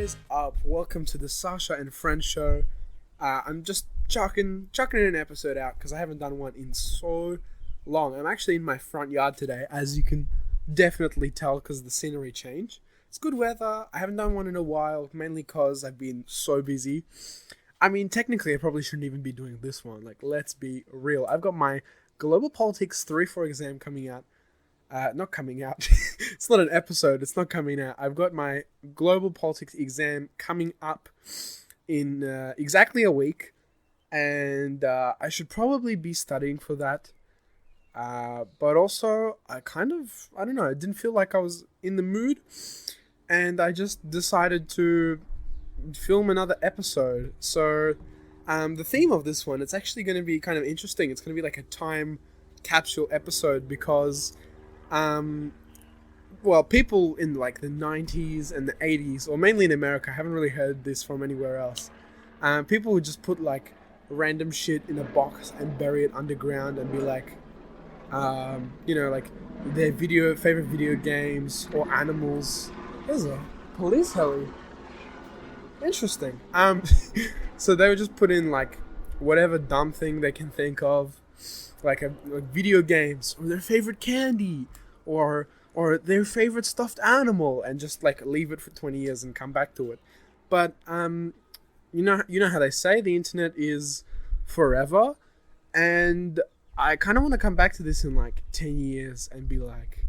is up? Welcome to the Sasha and Friends show. I'm just chucking an episode out because I haven't done one in so long. I'm actually in my front yard today, as you can definitely tell because the scenery changed. It's good weather. I haven't done one in a while, mainly because I've been so busy. I mean, technically, I probably shouldn't even be doing this one. Like, let's be real. I've got my Global Politics 3-4 exam coming out. Not coming out. It's not an episode. It's not coming out. I've got my Global Politics exam coming up in exactly a week. And I should probably be studying for that. But also, I don't know, I didn't feel like I was in the mood. And I just decided to film another episode. So, the theme of this one, it's actually going to be kind of interesting. It's going to be like a time capsule episode because, people in like the 90s and the 80s, or mainly in America, I haven't really heard this from anywhere else. People would just put like random shit in a box and bury it underground and be like, like their favorite video games or animals. There's a police heli. Interesting. So they would just put in like whatever dumb thing they can think of, like video games or their favorite candy or their favorite stuffed animal, and just like leave it for 20 years and come back to it. But you know how they say the internet is forever, and I kind of want to come back to this in like 10 years and be like,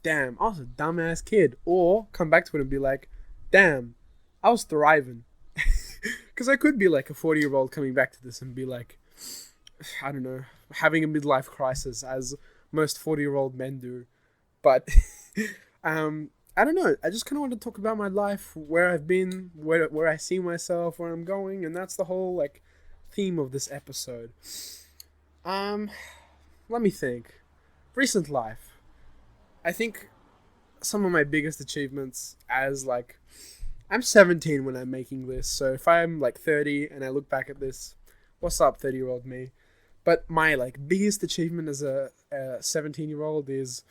damn, I was a dumbass kid. Or come back to it and be like, damn, I was thriving. Because I could be like a 40-year-old coming back to this and be like, I don't know, having a midlife crisis as most 40-year-old men do. But I don't know. I just kind of want to talk about my life, where I've been, where I see myself, where I'm going. And that's the whole like theme of this episode. Let me think. Recent life. I think some of my biggest achievements as like, I'm 17 when I'm making this, so if I'm like 30 and I look back at this, what's up, 30-year-old me? But my like biggest achievement as a 17-year-old is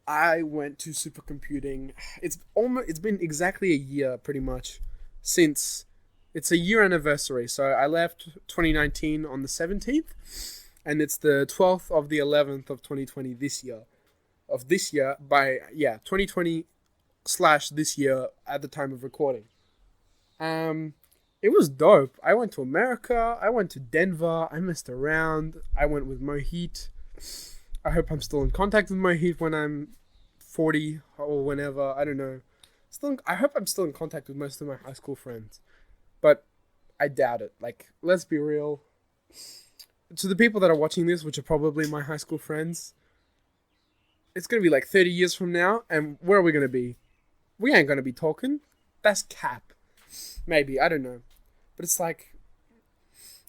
I went to supercomputing. It's been exactly a year pretty much since it's a year anniversary. So I left 2019 on the 17th, and it's the 12th of the 11th of 2020 this year. 2020 / this year at the time of recording. It was dope. I went to America. I went to Denver. I messed around. I went with Mohit. I hope I'm still in contact with Mohit when I'm 40 or whenever. I don't know. I hope I'm still in contact with most of my high school friends. But I doubt it. Like, let's be real. To the people that are watching this, which are probably my high school friends, it's going to be like 30 years from now, and where are we going to be? We ain't going to be talking. That's cap. Maybe, I don't know. But it's like,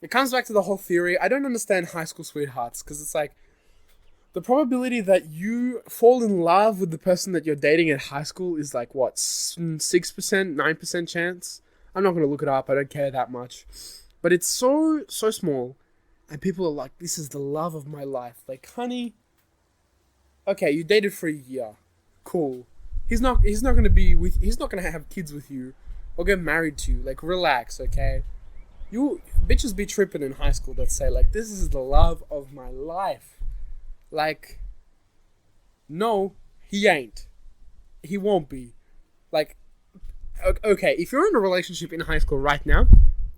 it comes back to the whole theory. I don't understand high school sweethearts, because it's like, the probability that you fall in love with the person that you're dating at high school is like, what, 6%, 9% chance? I'm not going to look it up. I don't care that much. But it's so small. And people are like, this is the love of my life. Like, honey, okay, you dated for a year. Cool. He's not going to have kids with you or get married to you. Like, relax, okay? You bitches be tripping in high school that say, like, this is the love of my life. Like, no, he ain't. He won't be. Like, okay, if you're in a relationship in high school right now,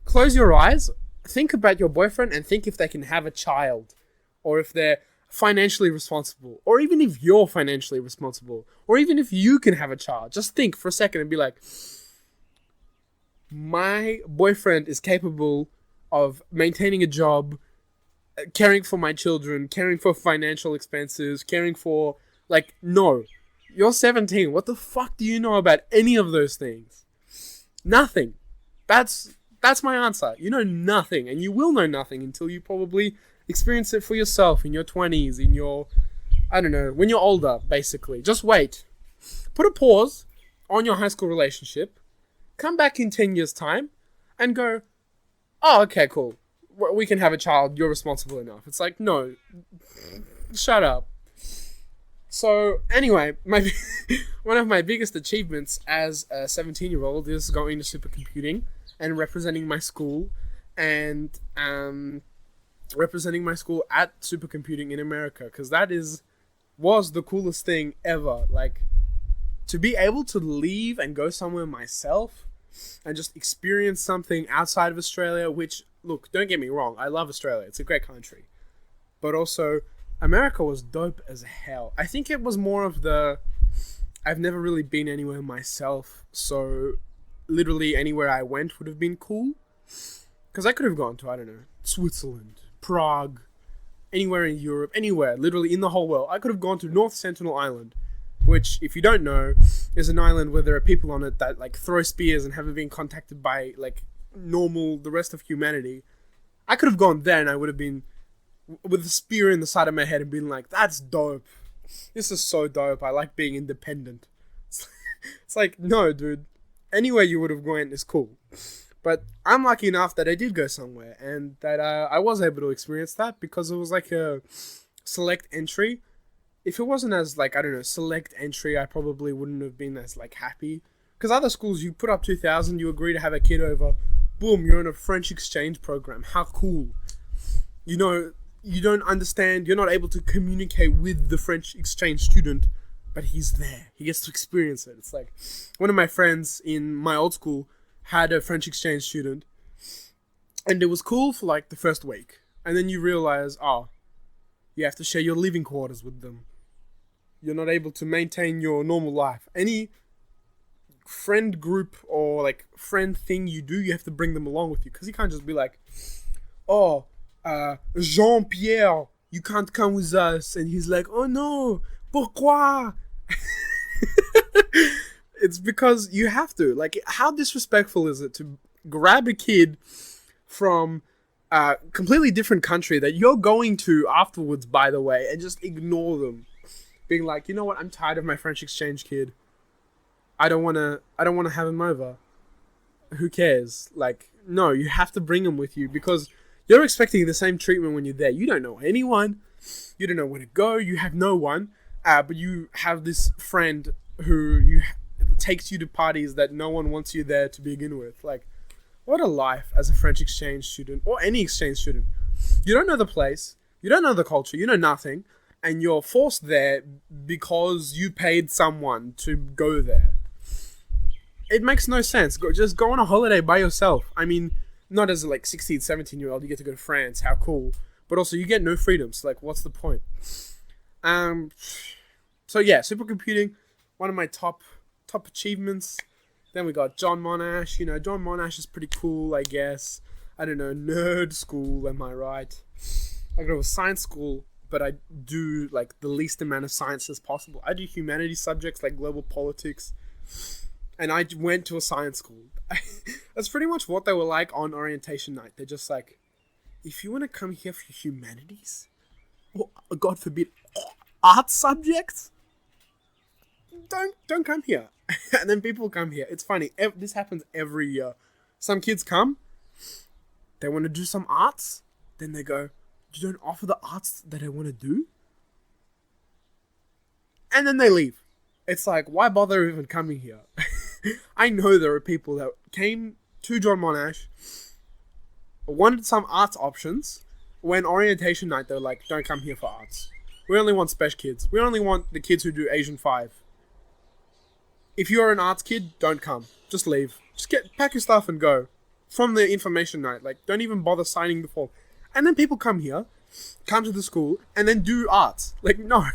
close your eyes, think about your boyfriend, and think if they can have a child. Or if they're financially responsible, or even if you're financially responsible, or even if you can have a child. Just think for a second and be like, my boyfriend is capable of maintaining a job, caring for my children, caring for financial expenses, caring for, like, no. You're 17. What the fuck do you know about any of those things? Nothing. That's my answer. You know nothing, and you will know nothing until you probably experience it for yourself in your 20s, in your, I don't know, when you're older, basically. Just wait. Put a pause on your high school relationship, come back in 10 years' time, and go, oh, okay, cool. We can have a child, you're responsible enough. It's like, no, shut up. So anyway, my one of my biggest achievements as a 17-year-old is going to supercomputing and representing my school, and representing my school at supercomputing in America, because was the coolest thing ever. Like, to be able to leave and go somewhere myself and just experience something outside of Australia, which, look, don't get me wrong, I love Australia. It's a great country. But also, America was dope as hell. I think it was more of I've never really been anywhere myself, so literally anywhere I went would have been cool. Because I could have gone to, I don't know, Switzerland, Prague, anywhere in Europe, anywhere, literally in the whole world. I could have gone to North Sentinel Island, which, if you don't know, is an island where there are people on it that, like, throw spears and haven't been contacted by, like, the rest of humanity. I could have gone there and I would have been with a spear in the side of my head and been like, that's dope. This is so dope. I like being independent. It's like, no, dude. Anywhere you would have gone is cool. But I'm lucky enough that I did go somewhere, and that I was able to experience that, because it was like a select entry. If it wasn't as, like, I don't know, select entry, I probably wouldn't have been as, like, happy. Because other schools, you put up 2,000, you agree to have a kid over, boom, you're in a French exchange program. How cool. You know, you don't understand, you're not able to communicate with the French exchange student, but he's there. He gets to experience it. It's like, one of my friends in my old school had a French exchange student, and it was cool for, like, the first week. And then you realize, you have to share your living quarters with them. You're not able to maintain your normal life. Any friend group or, like, friend thing you do, you have to bring them along with you. Because you can't just be like, Jean-Pierre, you can't come with us. And he's like, oh no, pourquoi? It's because you have to. Like, how disrespectful is it to grab a kid from a completely different country that you're going to afterwards, by the way, and just ignore them? Being like, you know what, I'm tired of my French exchange kid. I don't wanna have him over. Who cares? Like, no, you have to bring him with you, because you're expecting the same treatment when you're there. You don't know anyone. You don't know where to go. You have no one. But you have this friend who takes you to parties that no one wants you there to begin with. Like, what a life as a French exchange student, or any exchange student. You don't know the place. You don't know the culture. You know nothing. And you're forced there because you paid someone to go there. It makes no sense. Just go on a holiday by yourself. I mean, not as a, like, 16, 17-year-old, you get to go to France. How cool. But also, you get no freedoms. Like, what's the point? So yeah, supercomputing, one of my top achievements. Then we got John Monash. You know, John Monash is pretty cool, I guess. I don't know, nerd school, am I right? I go to a science school, but I do, like, the least amount of science as possible. I do humanities subjects like global politics, and I went to a science school. That's pretty much what they were like on orientation night. They're just like, if you want to come here for humanities, or, God forbid, art subjects, don't come here. And then people come here. It's funny. This happens every year. Some kids come, they want to do some arts, then they go, you don't offer the arts that I want to do? And then they leave. It's like, why bother even coming here? I know there are people that came to John Monash, wanted some arts options. When orientation night, they're like, don't come here for arts. We only want special kids. We only want the kids who do Asian 5. If you're an arts kid, don't come. Just leave. Just pack your stuff and go. From the information night. Like, don't even bother signing the form. And then people come here, come to the school, and then do arts. Like, no.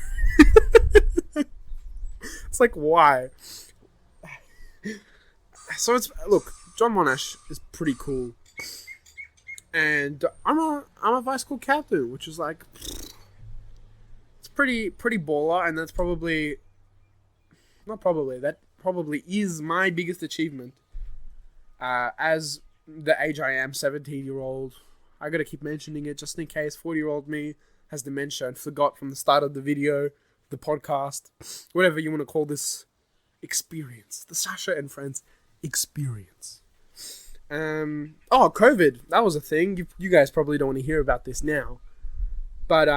It's like, why? So look, John Monash is pretty cool. And I'm a vice school captain, which is like, it's pretty baller, and that probably is my biggest achievement. As the age I am, 17-year-old, I gotta keep mentioning it just in case 40-year-old me has dementia and forgot from the start of the video, the podcast, whatever you want to call this experience, the Sasha and Friends experience. COVID, that was a thing. You guys probably don't want to hear about this now, but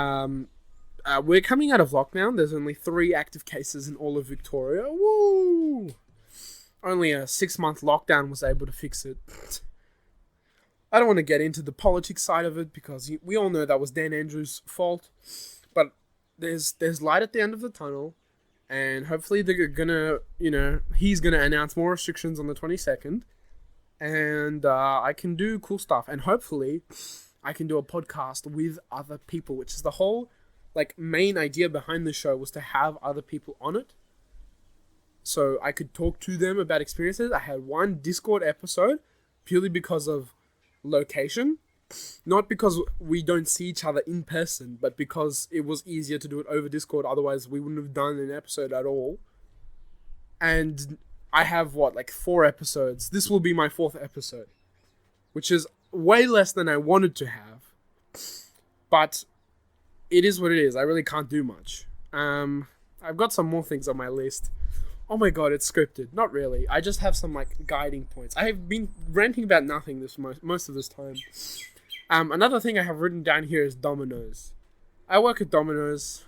we're coming out of lockdown. There's only 3 active cases in all of Victoria. Woo! Only a 6-month lockdown was able to fix it. I don't want to get into the politics side of it because we all know that was Dan Andrews' fault. But there's light at the end of the tunnel, and hopefully they're gonna, he's gonna announce more restrictions on the 22nd, and I can do cool stuff, and hopefully I can do a podcast with other people, which is the whole main idea behind the show, was to have other people on it. So I could talk to them about experiences. I had one Discord episode purely because of location. Not because we don't see each other in person, but because it was easier to do it over Discord. Otherwise, we wouldn't have done an episode at all. And I have, 4 episodes. This will be my 4th episode, which is way less than I wanted to have. But it is what it is. I really can't do much. I've got some more things on my list. Oh my god, it's scripted. Not really. I just have some guiding points. I have been ranting about nothing this most of this time. Another thing I have written down here is Domino's. I work at Domino's.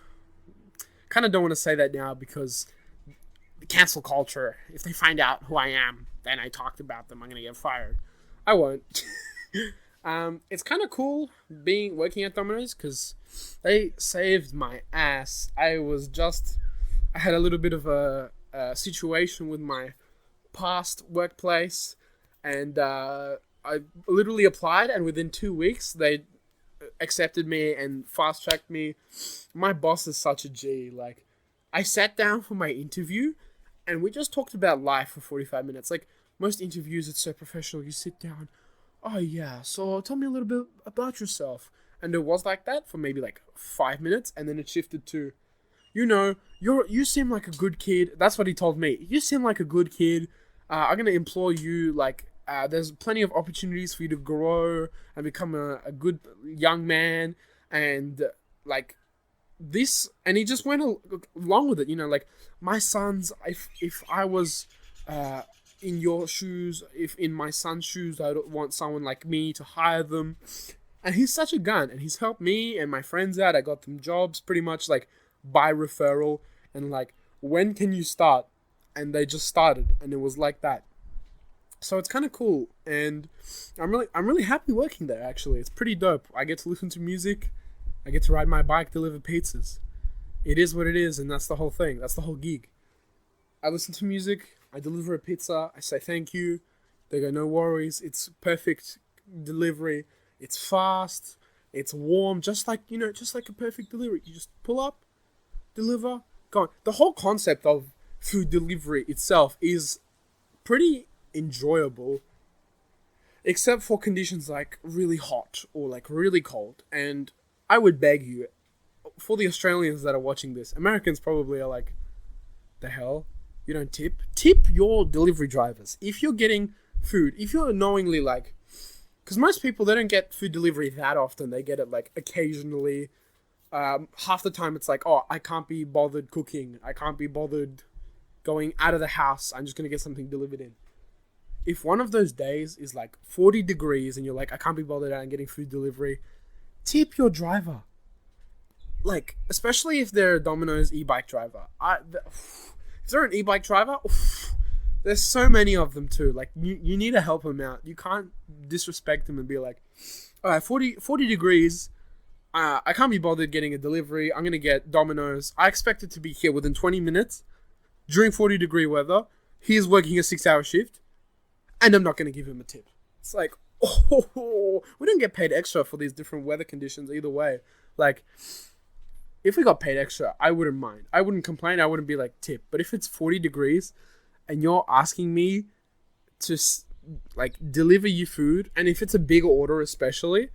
Kind of don't want to say that now because the cancel culture. If they find out who I am, then I talked about them, I'm gonna get fired. I won't. It's kind of cool working at Domino's because they saved my ass. I had a little bit of a situation with my past workplace, and I literally applied, and within 2 weeks they accepted me and fast-tracked me. My boss is such a G. I sat down for my interview and we just talked about life for 45 minutes. Most interviews, it's so professional. You sit down, oh yeah, so tell me a little bit about yourself. And it was like that for maybe 5 minutes, and then it shifted to, you seem like a good kid. That's what he told me. You seem like a good kid. I'm going to employ you. There's plenty of opportunities for you to grow and become a good young man. And this, and he just went along with it. My sons, if I was in your shoes, if in my son's shoes, I don't want someone like me to hire them. And he's such a gun, and he's helped me and my friends out. I got them jobs pretty much by referral, and when can you start? And they just started, and it was like that. So it's kind of cool, and I'm really happy working there. Actually, it's pretty dope. I get to listen to music, I get to ride my bike, deliver pizzas. It is what it is, and that's the whole thing. That's the whole gig. I listen to music, I deliver a pizza, I say thank you. They go, no worries. It's perfect delivery. It's fast. It's warm, just like a perfect delivery. You just pull up, deliver, go on. The whole concept of food delivery itself is pretty enjoyable, except for conditions really hot or really cold. And I would beg you, for the Australians that are watching this, Americans probably are the hell? You don't tip? Tip your delivery drivers. If you're getting food, if you're knowingly because most people, they don't get food delivery that often. They get it occasionally. Half the time it's oh, I can't be bothered cooking. I can't be bothered going out of the house. I'm just going to get something delivered in. If one of those days is 40 degrees and you're I can't be bothered out and getting food delivery, tip your driver. Especially if they're a Domino's e-bike driver. If they're an e-bike driver, there's so many of them too. You need to help them out. You can't disrespect them and be all right, 40 degrees. I can't be bothered getting a delivery. I'm going to get Domino's. I expect it to be here within 20 minutes during 40 degree weather. He's working a 6-hour shift, and I'm not going to give him a tip. It's we don't get paid extra for these different weather conditions either way. If we got paid extra, I wouldn't mind. I wouldn't complain. I wouldn't be tip. But if it's 40 degrees and you're asking me to deliver you food, and if it's a bigger order especially,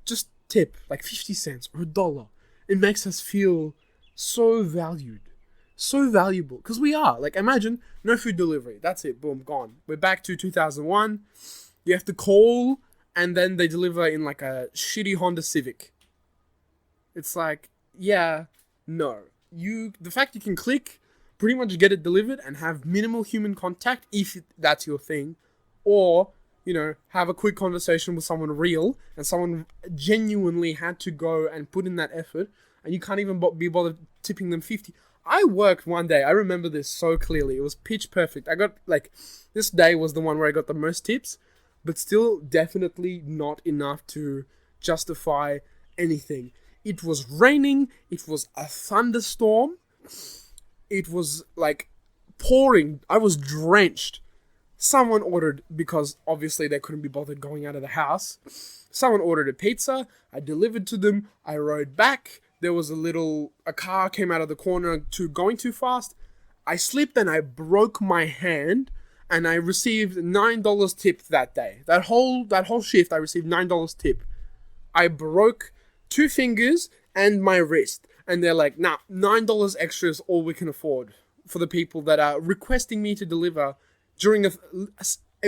just tip 50 cents or $1. It makes us feel so valued, so valuable, because we are. Imagine no food delivery. That's it. Boom, gone. We're back to 2001. You have to call, and then they deliver in a shitty Honda Civic. It's yeah, no. The fact you can click, pretty much get it delivered and have minimal human contact, if that's your thing, or have a quick conversation with someone real, and someone genuinely had to go and put in that effort. and you can't even be bothered tipping them 50. I worked one day, I remember this so clearly, it was pitch perfect. I got, like, this day was the one where I got the most tips, but still definitely not enough to justify anything. It was raining, it was a thunderstorm, it was, like, pouring, I was drenched. Someone ordered, because obviously they couldn't be bothered going out of the house, someone ordered a pizza, I delivered to them, I rode back, there was a car came out of the corner going too fast, I slipped and I broke my hand, and I received $9 tip that day. That whole shift, I received $9 tip. I broke 2 fingers and my wrist, and they're like, nah, $9 extra is all we can afford for the people that are requesting me to deliver during it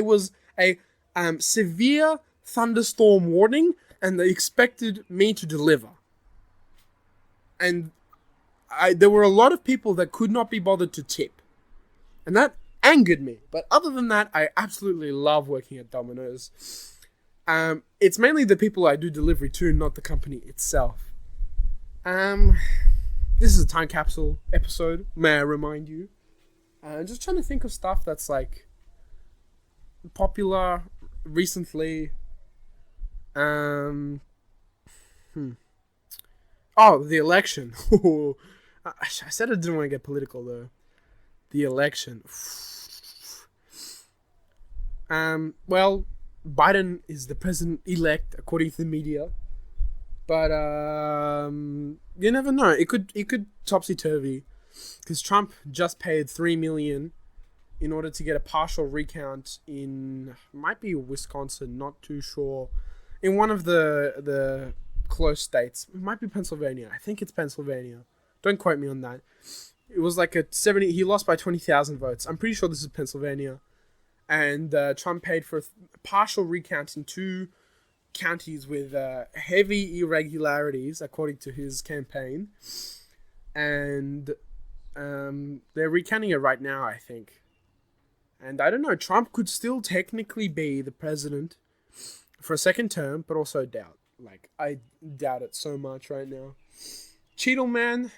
was a severe thunderstorm warning, and they expected me to deliver. And there were a lot of people that could not be bothered to tip. And that angered me. But other than that, I absolutely love working at Domino's. It's mainly the people I do delivery to, not the company itself. This is a time capsule episode, may I remind you. Just trying to think of stuff that's like popular recently. Oh, the election. I said I didn't want to get political though. The election. Well, Biden is the president-elect according to the media, but you never know. It could topsy-turvy, because Trump just paid $3 million in order to get a partial recount in, might be Wisconsin, not too sure, in one of the close states. It might be Pennsylvania. I think it's Pennsylvania. Don't quote me on that. It was like he lost by 20,000 votes. I'm pretty sure this is Pennsylvania. And Trump paid for a partial recount in 2 counties with heavy irregularities, according to his campaign. And they're recounting it right now, I think. And I don't know, Trump could still technically be the president for a second term, but also doubt. Like, I doubt it so much right now. Cheetle Man.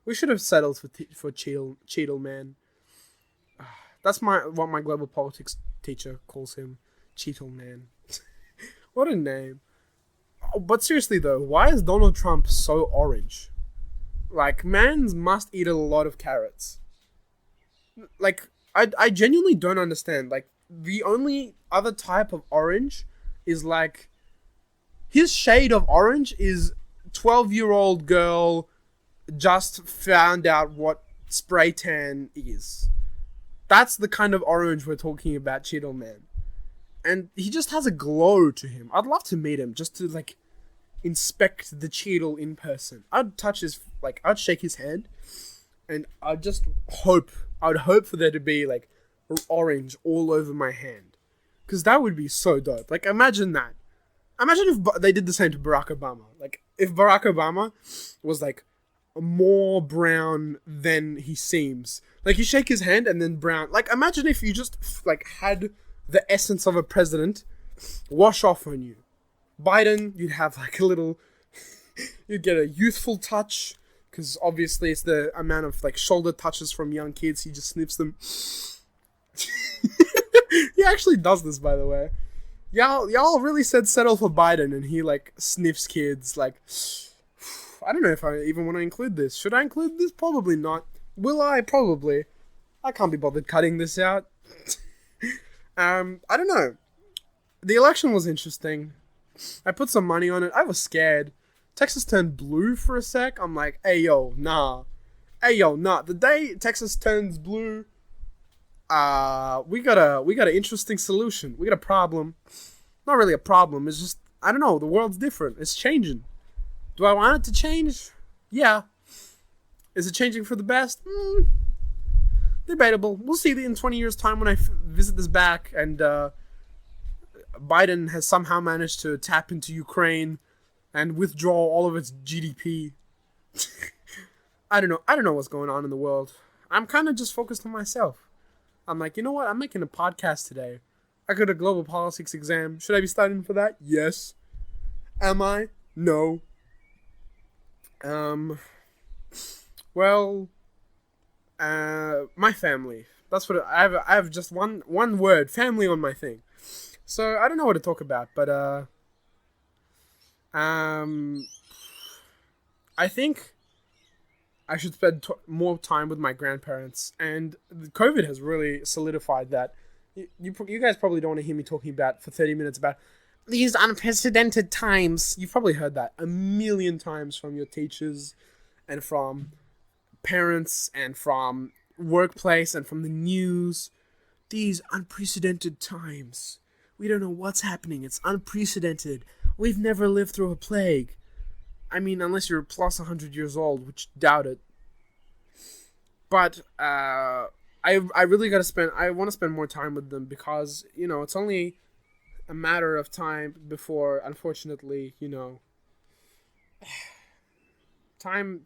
We should have settled for Cheetle Man. That's what my global politics teacher calls him. Cheetle Man. What a name. Oh, but seriously though, why is Donald Trump so orange? Like, mans must eat a lot of carrots. Like, I genuinely don't understand. Like, the only other type of orange is like, his shade of orange is 12-year-old girl just found out what spray tan is. That's the kind of orange we're talking about, Cheetle Man. And he just has a glow to him. I'd love to meet him just to, like, inspect the Cheetle in person. I'd I'd shake his hand, and I'd hope for there to be, like, orange all over my hand. Because that would be so dope. Like, imagine that. Imagine if they did the same to Barack Obama. Like, if Barack Obama was, like, more brown than he seems. Like, you shake his hand and then brown. Like, imagine if you just, like, had the essence of a president wash off on you. Biden, you'd have, like, a little... you'd get a youthful touch. Because, obviously, it's the amount of, like, shoulder touches from young kids. He just sniffs them. He actually does this, by the way. Y'all really said settle for Biden, and he, like, sniffs kids, like... I don't know if I even want to include this. Should I include this? Probably not. Will I? Probably. I can't be bothered cutting this out. I don't know. The election was interesting. I put some money on it. I was scared. Texas turned blue for a sec. I'm like, hey yo, nah. The day Texas turns blue, we got an interesting solution. We got a problem. Not really a problem. It's just, I don't know. The world's different. It's changing. Do I want it to change? Yeah. Is it changing for the best? Debatable. We'll see in 20 years' time when I visit this back and Biden has somehow managed to tap into Ukraine and withdraw all of its GDP. I don't know what's going on in the world. I'm kind of just focused on myself. I'm like, you know what? I'm making a podcast today. I got a global politics exam. Should I be studying for that? Yes. Am I? No. Um, well, my family. That's what I have. I have just one word, family, on my thing. So I don't know what to talk about, but um, I think I should spend more time with my grandparents, and COVID has really solidified that. You guys probably don't want to hear me talking about for 30 minutes about these unprecedented times. You've probably heard that a million times from your teachers and from parents and from workplace and from the news. These unprecedented times. We don't know what's happening. It's unprecedented. We've never lived through a plague. I mean, unless you're plus 100 years old, which doubt it. But I really gotta spend. I want to spend more time with them because it's only a matter of time before, unfortunately, time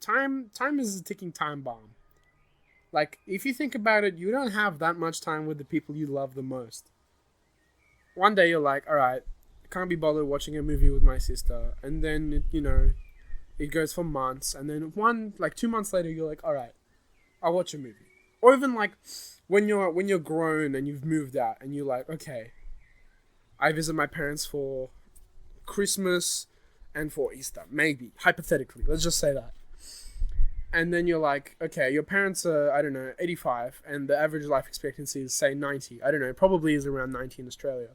is a ticking time bomb. Like, if you think about it, you don't have that much time with the people you love the most. One day you're like, all right, I can't be bothered watching a movie with my sister, and then it goes for months, and then 2 months later you're like, all right, I'll watch a movie. Or even like when you're grown and you've moved out and you're like, okay, I visit my parents for Christmas and for Easter, maybe, hypothetically, let's just say that. And then you're like, okay, your parents are, I don't know, 85, and the average life expectancy is, say, 90. I don't know, probably is around 90 in Australia.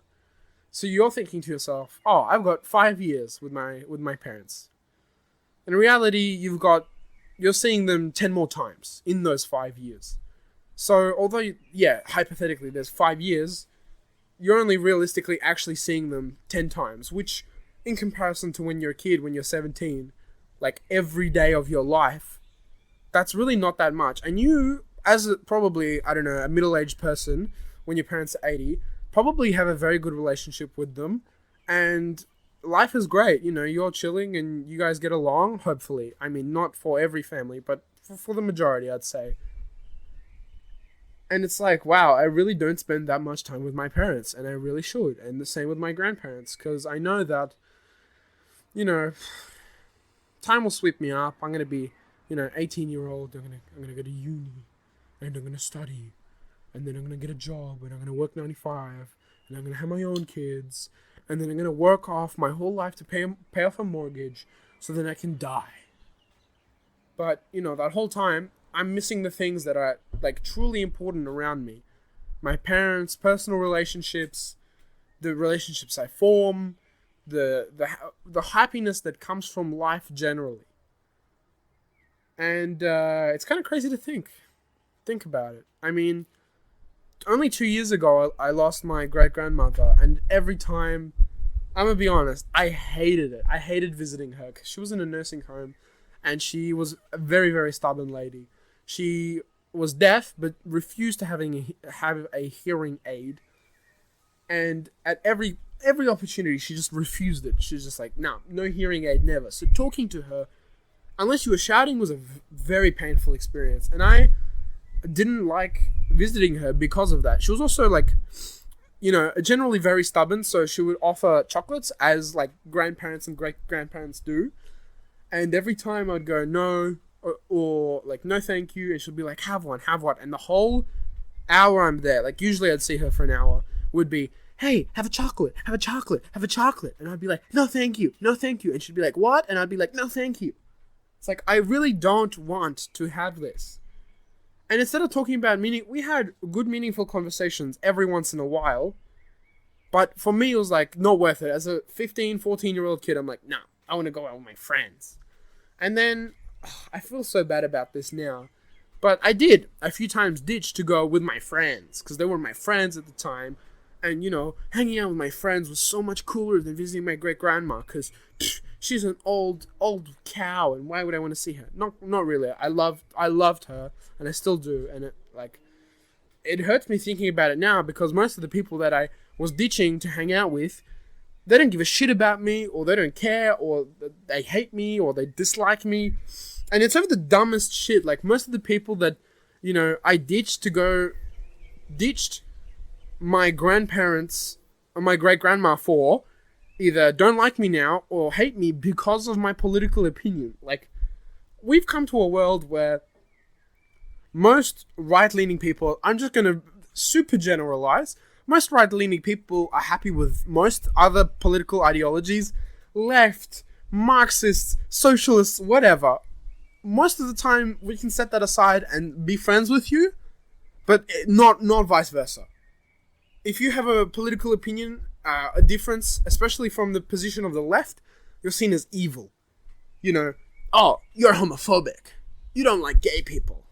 So you're thinking to yourself, oh, I've got 5 years with my parents. In reality, you're seeing them 10 more times in those 5 years. So although, hypothetically, there's 5 years, you're only realistically actually seeing them 10 times, which, in comparison to when you're a kid, when you're 17, like every day of your life, that's really not that much. And you, as probably, I don't know, a middle-aged person, when your parents are 80, probably have a very good relationship with them. And life is great. You're chilling and you guys get along, hopefully. I mean, not for every family, but for the majority, I'd say. And it's like, wow, I really don't spend that much time with my parents, and I really should. And the same with my grandparents, because I know that, time will sweep me up. I'm going to be 18-year-old, I'm gonna go to uni, and I'm gonna study, and then I'm gonna get a job, and I'm gonna work 9 to 5, and I'm gonna have my own kids, and then I'm gonna work off my whole life to pay off a mortgage, so then I can die. But that whole time, I'm missing the things that are like truly important around me, my parents, personal relationships, the relationships I form, the happiness that comes from life generally. And it's kind of crazy to think about it. I mean, only 2 years ago, I lost my great-grandmother, and every time, I'm going to be honest, I hated it. I hated visiting her, because she was in a nursing home, and she was a very, very stubborn lady. She was deaf, but refused to have a hearing aid, and at every opportunity, she just refused it. She was just like, no hearing aid, never. So talking to her, unless you were shouting, was a very painful experience. And I didn't like visiting her because of that. She was also like, generally very stubborn. So she would offer chocolates, as like grandparents and great-grandparents do. And every time I'd go, no, or like, no thank you. And she'd be like, have one. And the whole hour I'm there, like usually I'd see her for an hour, would be, hey, have a chocolate. And I'd be like, no thank you. And she'd be like, what? And I'd be like, no thank you. It's like, I really don't want to have this. And instead of talking about we had good, meaningful conversations every once in a while. But for me, it was like, not worth it. As a 15, 14-year-old kid, I'm like, no, I want to go out with my friends. And then, I feel so bad about this now. But I did, a few times, ditch to go with my friends. Because they were my friends at the time. And, hanging out with my friends was so much cooler than visiting my great-grandma. Because she's an old cow, and why would I want to see her? Not really. I loved her, and I still do. And it hurts me thinking about it now, because most of the people that I was ditching to hang out with, they don't give a shit about me, or they don't care, or they hate me, or they dislike me. And it's over the dumbest shit. Like, most of the people that, I ditched my grandparents or my great-grandma for, either don't like me now or hate me because of my political opinion. Like, we've come to a world where most right-leaning people, I'm just going to super generalize, most right-leaning people are happy with most other political ideologies, left, Marxists, socialists, whatever. Most of the time, we can set that aside and be friends with you, but not vice versa. If you have a political opinion, a difference, especially from the position of the left, you're seen as evil. You know, oh, you're homophobic. You don't like gay people.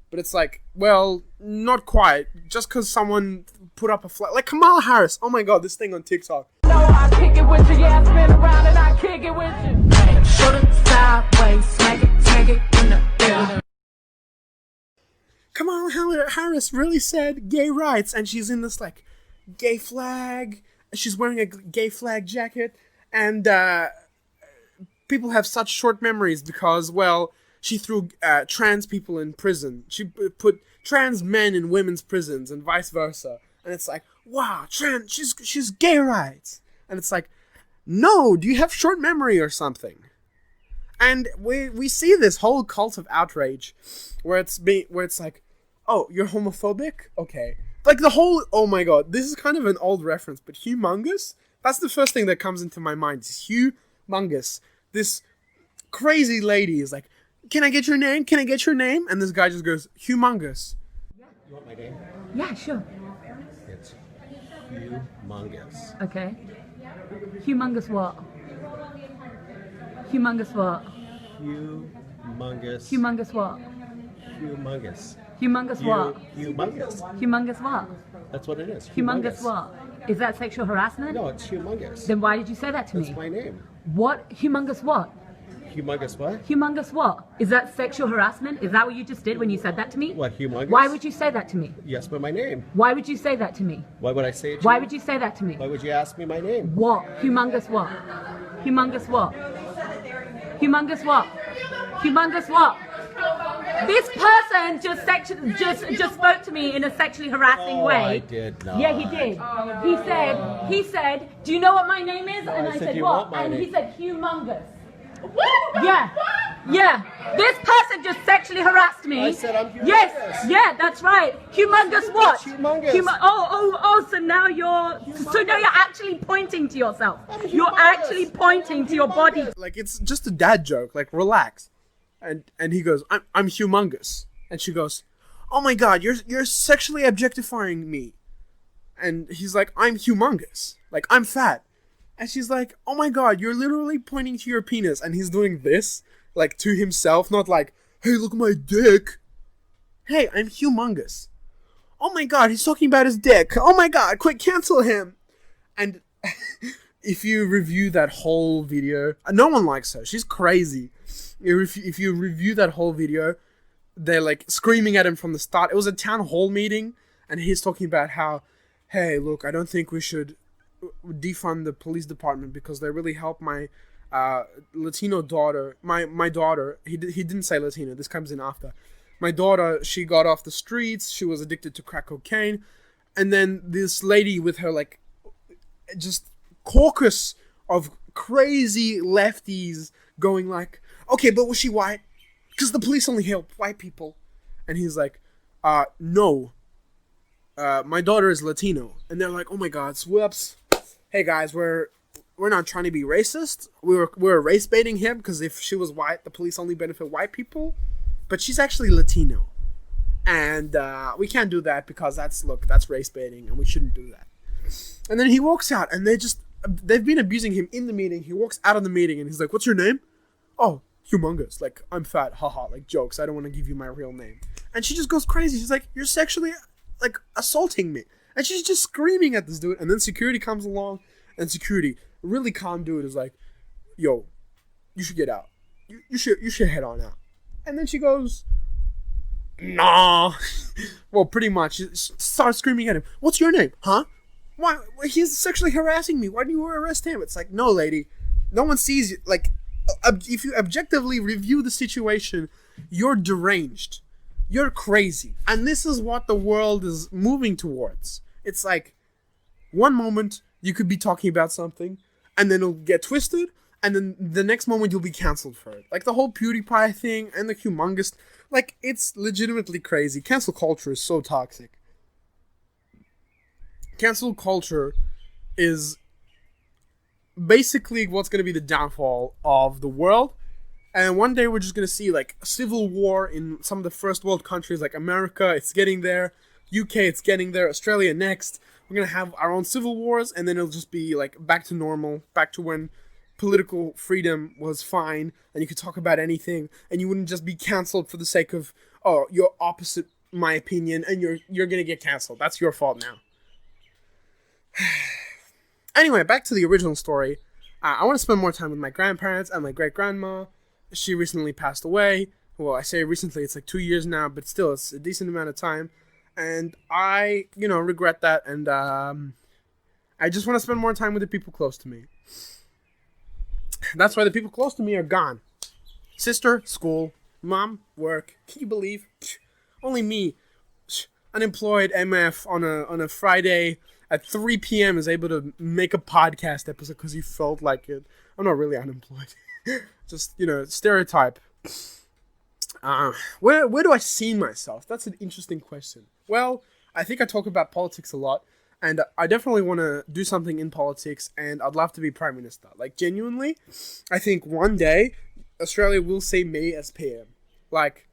But it's like, well, not quite. Just because someone put up a flag, like Kamala Harris. Oh my god, this thing on TikTok. No, I kick it with you, yeah, spin around and I kick it with you. Shoot it sideways, smack it in the air. Kamala Harris really said gay rights, and she's in this like gay flag. She's wearing a gay flag jacket, and people have such short memories because, well, she threw trans people in prison. She put trans men in women's prisons and vice versa. And it's like, wow, she's gay rights. And it's like, no, do you have short memory or something? And we see this whole cult of outrage where it's like, oh, you're homophobic? Okay. Like the whole, oh my god, this is kind of an old reference, but humongous? That's the first thing that comes into my mind. It's humongous. This crazy lady is like, can I get your name? Can I get your name? And this guy just goes, humongous. You want my name? Yeah, sure. It's humongous. Okay. Humongous what? Humongous what? Humongous. Humongous what? Humongous. Humongous what? Humongous. Humongous what? That's what it is. Humongous what? Is that sexual harassment? No, it's humongous. Then why did you say that to me? That's my name. What? Humongous what? Humongous what? Humongous what? Is that sexual harassment? Is that what you just did when you said that to me? What, humongous? Why would you say that to me? Yes, but my name. Why would you say that to me? Why would I say it to Why you? would you say that to me? Why would you ask me my name? What? Humongous what? Humongous what? Humongous what? Humongous what? This person just spoke to me in a sexually harassing way. I did not. Yeah, he did. He said, do you know what my name is? And I said, what? And he said, humongous. Yeah. This person just sexually harassed me. I said I'm humongous. Yes, yeah, that's right. Humongous what? Humongous. So now you're actually pointing to yourself. You're actually pointing to your body. Like, it's just a dad joke. Like, relax. And he goes, I'm humongous. And she goes, oh my god, you're sexually objectifying me. And he's like, I'm humongous. Like, I'm fat. And she's like, oh my god, you're literally pointing to your penis. And he's doing this, like, to himself, not like, hey, look at my dick. Hey, I'm humongous. Oh my god, he's talking about his dick. Oh my god, quick, cancel him. And if you review that whole video, no one likes her. She's crazy. If you review that whole video, they're like screaming at him from the start. It was a town hall meeting, and he's talking about how, hey, look, I don't think we should defund the police department because they really help my Latino daughter, my daughter. He didn't say Latino. This comes in after. My daughter, she got off the streets. She was addicted to crack cocaine, and then this lady with her like just caucus of crazy lefties going like, okay, but was she white? Because the police only help white people. And he's like, no. My daughter is Latino. And they're like, oh my god, whoops. Hey guys, we're not trying to be racist. We're race baiting him because if she was white, the police only benefit white people. But she's actually Latino. And we can't do that because that's race baiting and we shouldn't do that. And then he walks out and they've been abusing him in the meeting. He walks out of the meeting and he's like, what's your name? Oh, humongous. Like, I'm fat. Haha. Like, jokes. I don't want to give you my real name. And she just goes crazy. She's like, you're sexually, like, assaulting me. And she's just screaming at this dude. And then security comes along. And security, a really calm dude, is like, yo, you should get out. You should head on out. And then she goes, nah. Well, pretty much. She starts screaming at him. What's your name? Huh? Why? He's sexually harassing me. Why do you arrest him? It's like, no, lady. No one sees you. Like, if you objectively review the situation, you're deranged. You're crazy. And this is what the world is moving towards. It's like, one moment, you could be talking about something, and then it'll get twisted, and then the next moment you'll be cancelled for it. Like the whole PewDiePie thing and the humongous, like it's legitimately crazy. Cancel culture is so toxic. Cancel culture is basically what's going to be the downfall of the world. And one day we're just going to see like a civil war in some of the first world countries, like America, it's getting there. UK, it's getting there. Australia next. We're going to have our own civil wars, and then it'll just be like back to normal, back to when political freedom was fine and you could talk about anything and you wouldn't just be cancelled for the sake of, oh, you're opposite my opinion and you're going to get cancelled. That's your fault now. Anyway, back to the original story. I want to spend more time with my grandparents and my great-grandma. She recently passed away. Well, I say recently, it's like 2 years now, but still, it's a decent amount of time. And I, regret that. And I just want to spend more time with the people close to me. That's why the people close to me are gone. Sister, school. Mom, work. Can you believe? Only me, unemployed MF on a Friday at 3 p.m. is able to make a podcast episode because he felt like it. I'm not really unemployed. Just, stereotype. Where do I see myself? That's an interesting question. Well, I think I talk about politics a lot, and I definitely want to do something in politics, and I'd love to be Prime Minister. Like, genuinely, I think one day Australia will see me as PM. Like,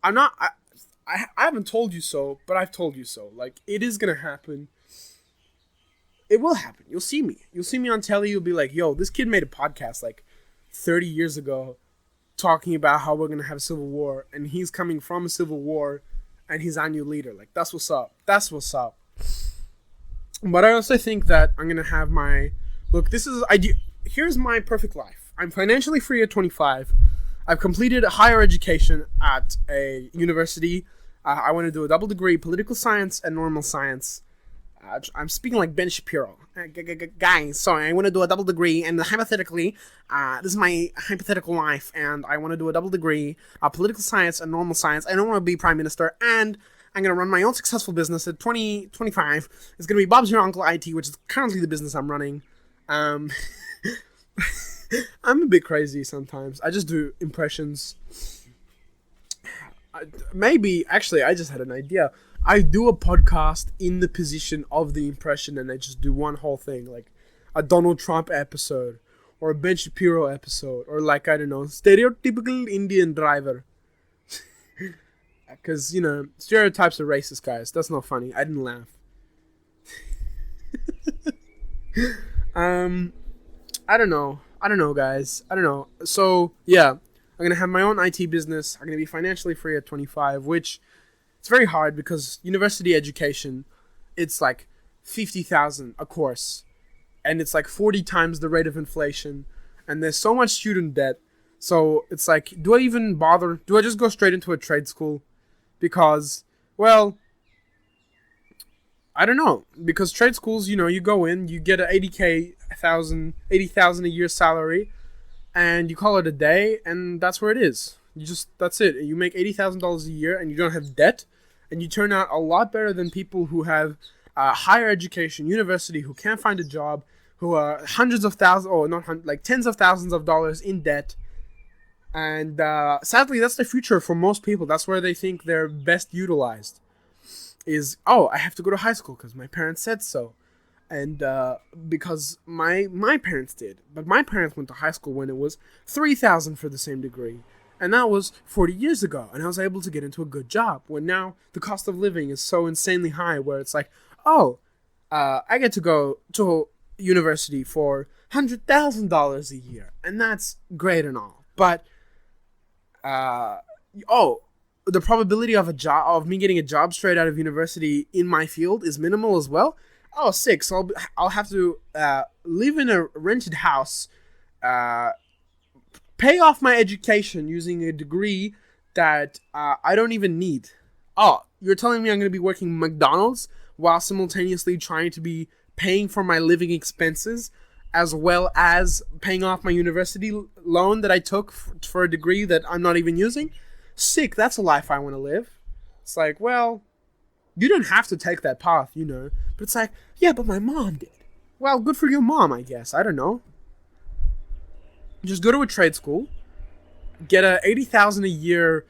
I haven't told you so, but I've told you so. Like, it is going to happen. It will happen. You'll see me. You'll see me on telly. You'll be like, yo, this kid made a podcast like 30 years ago talking about how we're going to have a civil war, and he's coming from a civil war, and he's our new leader. Like, that's what's up. That's what's up. But I also think that I'm going to have my... Look, here's my perfect life. I'm financially free at 25. I've completed a higher education at a university. I want to do a double degree, political science and normal science. I'm speaking like Ben Shapiro. Guys, sorry, I want to do a double degree, and hypothetically, this is my hypothetical life, and I want to do a double degree, political science and normal science. I don't want to be Prime Minister, and I'm going to run my own successful business at 25. It's going to be Bob's Your Uncle IT, which is currently the business I'm running. I'm a bit crazy sometimes. I just do impressions. I just had an idea. I do a podcast in the position of the impression, and I just do one whole thing, like a Donald Trump episode, or a Ben Shapiro episode, or like, I don't know, stereotypical Indian driver. Because, stereotypes are racist, guys. That's not funny. I didn't laugh. I don't know, guys. I don't know. So, yeah, I'm going to have my own IT business. I'm going to be financially free at 25, which... It's very hard because university education, it's like 50,000 a course, and it's like 40 times the rate of inflation, and there's so much student debt. So it's like, do I even bother? Do I just go straight into a trade school? Because, well, I don't know. Because trade schools, you go in, you get an 80,000 a year salary, and you call it a day, and that's where it is. That's it. You make $80,000 a year, and you don't have debt. And you turn out a lot better than people who have higher education, university, who can't find a job, who are tens of thousands of dollars in debt. And sadly, that's the future for most people. That's where they think they're best utilized. Is, I have to go to high school because my parents said so. And because my parents did. But my parents went to high school when it was $3,000 for the same degree. And that was 40 years ago, and I was able to get into a good job. When now the cost of living is so insanely high, where it's like, I get to go to university for $100,000 a year, and that's great and all. But, the probability of me getting a job straight out of university in my field is minimal as well. Oh, sick! So I'll have to live in a rented house. Pay off my education using a degree that I don't even need. Oh, you're telling me I'm going to be working McDonald's while simultaneously trying to be paying for my living expenses as well as paying off my university loan that I took for a degree that I'm not even using? Sick, that's a life I want to live. It's like, well, you don't have to take that path, But it's like, yeah, but my mom did. Well, good for your mom, I guess. I don't know. Just go to a trade school, get a 80,000 a year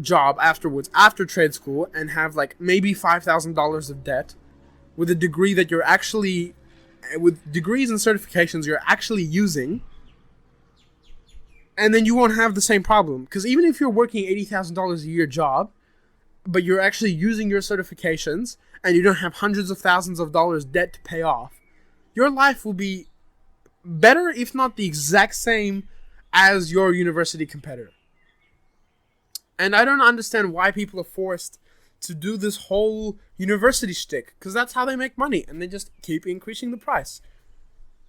job afterwards after trade school, and have like maybe $5,000 of debt with a degree that you're actually with degrees and certifications you're actually using, and then you won't have the same problem. Because even if you're working $80,000 a year job, but you're actually using your certifications and you don't have hundreds of thousands of dollars debt to pay off, your life will be better, if not the exact same, as your university competitor. And I don't understand why people are forced to do this whole university shtick, because that's how they make money, and they just keep increasing the price.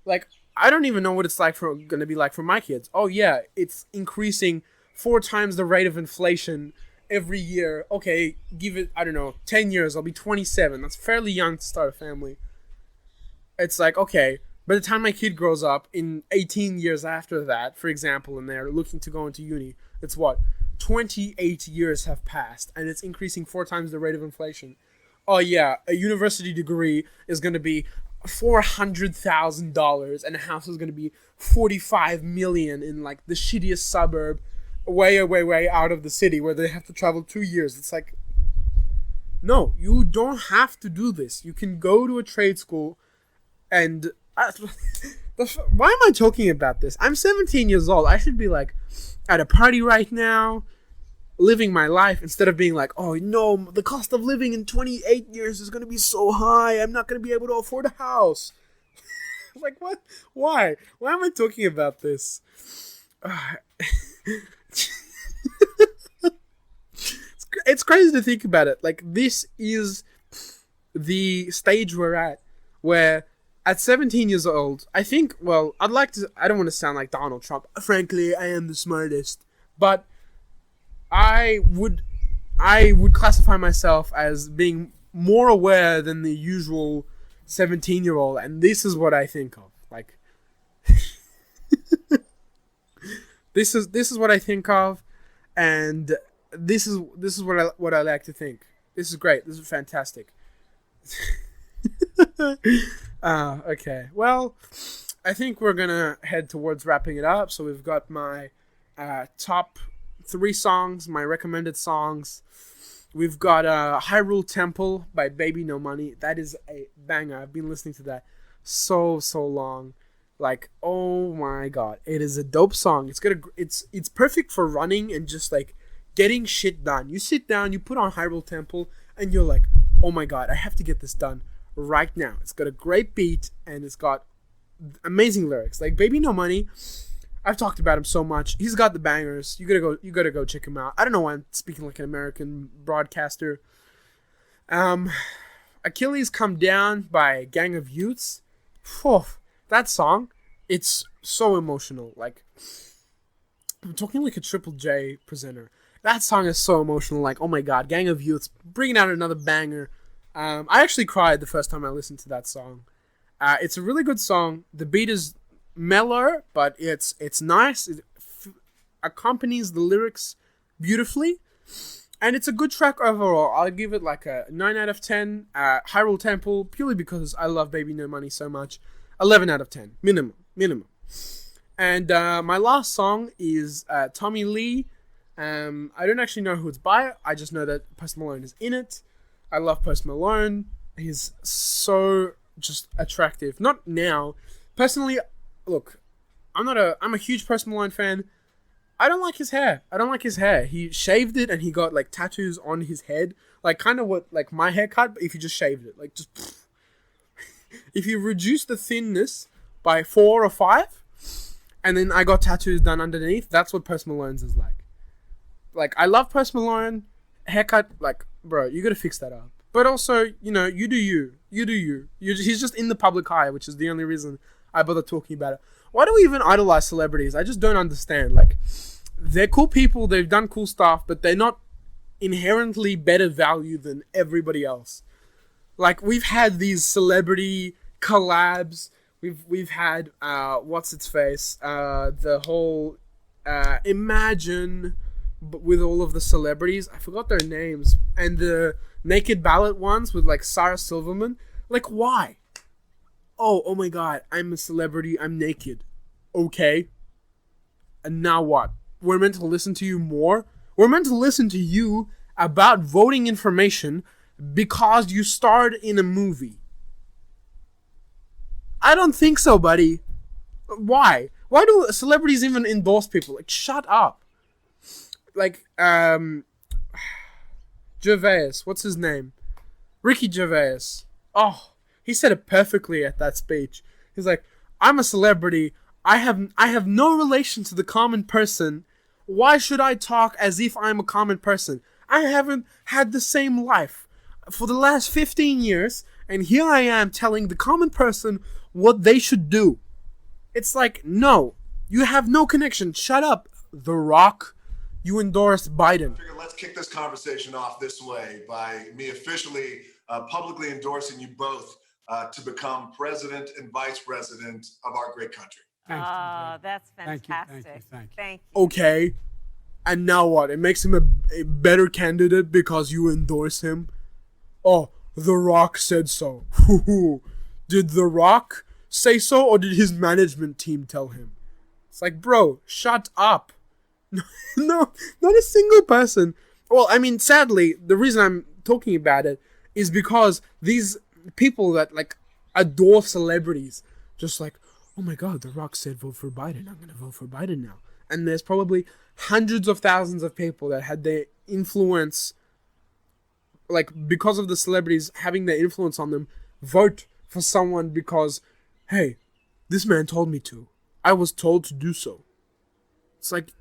Like, I don't even know what it's like going to be like for my kids. Oh yeah, it's increasing 4 times the rate of inflation every year. Okay, give it, I don't know, 10 years, I'll be 27. That's fairly young to start a family. It's like, okay, by the time my kid grows up, in 18 years after that, for example, and they're looking to go into uni, it's what? 28 years have passed, and it's increasing 4 times the rate of inflation. Oh yeah, a university degree is going to be $400,000, and a house is going to be $45 million in like the shittiest suburb, way out of the city, where they have to travel 2 years. It's like, no, you don't have to do this. You can go to a trade school, and why am I talking about this? I'm 17 years old. I should be like at a party right now, living my life, instead of being like, oh no, the cost of living in 28 years is going to be so high, I'm not going to be able to afford a house. Like, what? Why am I talking about this? It's crazy to think about it. Like, this is the stage we're at, where at 17 years old, I think, well, I don't want to sound like Donald Trump. Frankly, I am the smartest. But I would classify myself as being more aware than the usual 17-year-old, and this is what I think of. Like, this is what I think of, and this is what I like to think. This is great. This is fantastic. Okay. Well, I think we're gonna head towards wrapping it up. So we've got my top 3 songs, my recommended songs. We've got Hyrule Temple by Baby No Money. That is a banger. I've been listening to that so long. Like, oh my god, it is a dope song. It's perfect for running and just like getting shit done. You sit down, you put on Hyrule Temple, and you're like, oh my god, I have to get this done right now. It's got a great beat, and it's got amazing lyrics. Like, Baby No Money, I've talked about him so much. He's got the bangers. You gotta go check him out. I don't know why I'm speaking like an American broadcaster. Achilles Come Down by Gang of Youths. That song, it's so emotional. Like, I'm talking like a Triple J presenter. That song is so emotional. Like, oh my god, Gang of Youths bringing out another banger. I actually cried the first time I listened to that song. It's a really good song. The beat is mellow, but it's nice. It accompanies the lyrics beautifully, and it's a good track overall. I'll give it like a 9 out of 10. Hyrule Temple, purely because I love Baby No Money so much, 11 out of 10 minimum. And my last song is Tommy Lee. I don't actually know who it's by. I just know that Post Malone is in it. I love Post Malone. He's so just attractive. Not now. Personally, look, I'm a huge Post Malone fan. I don't like his hair. He shaved it and he got like tattoos on his head. Like, kind of what, like my haircut, but if you just shaved it. Like, just if you reduce the thinness by 4 or 5, and then I got tattoos done underneath, that's what Post Malone's is like. Like, I love Post Malone. Haircut, like, bro, you gotta fix that up. But also, you know, you do you. He's just in the public eye, which is the only reason I bother talking about it. Why do we even idolize celebrities? I just don't understand. Like, they're cool people, they've done cool stuff, but they're not inherently better value than everybody else. Like, we've had these celebrity collabs. We've had what's its face? The whole Imagine, but with all of the celebrities. I forgot their names. And the Naked Ballot ones with like Sarah Silverman. Like, why? Oh my god, I'm a celebrity, I'm naked. Okay. And now what? We're meant to listen to you more? We're meant to listen to you about voting information because you starred in a movie. I don't think so, buddy. Why? Why do celebrities even endorse people? Like, shut up. Like, Gervais. What's his name? Ricky Gervais. Oh, he said it perfectly at that speech. He's like, I'm a celebrity. I have no relation to the common person. Why should I talk as if I'm a common person? I haven't had the same life for the last 15 years, and here I am telling the common person what they should do. It's like, no, you have no connection. Shut up, The Rock. You endorsed Biden. I figure let's kick this conversation off this way by me officially publicly endorsing you both to become president and vice president of our great country. Oh, that's Thank you, fantastic. thank you. Thank you. Okay. And now what? It makes him a better candidate because you endorse him? Oh, The Rock said so. Did The Rock say so, or did his management team tell him? It's like, bro, shut up. No, not a single person. Well, I mean, sadly, the reason I'm talking about it is because these people that, like, adore celebrities, just like, oh my god, The Rock said vote for Biden. I'm gonna vote for Biden now. And there's probably hundreds of thousands of people that had their influence, like, because of the celebrities having their influence on them, vote for someone because, hey, this man told me to. I was told to do so. It's like,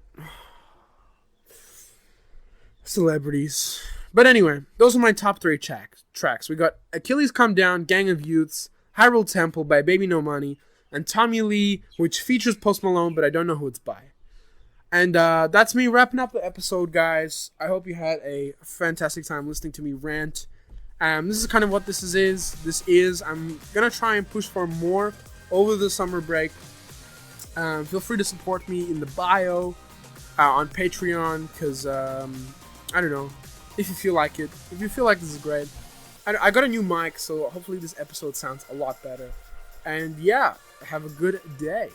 celebrities. But anyway, those are my top 3 tracks. We got Achilles Come Down, Gang of Youths, Hyrule Temple by Baby No Money, and Tommy Lee, which features Post Malone, but I don't know who it's by. And that's me wrapping up the episode, guys. I hope you had a fantastic time listening to me rant. This is kind of what this is. I'm going to try and push for more over the summer break. Feel free to support me in the bio on Patreon, because, I don't know, if you feel like it. If you feel like this is great. I got a new mic, so hopefully this episode sounds a lot better. And yeah, have a good day.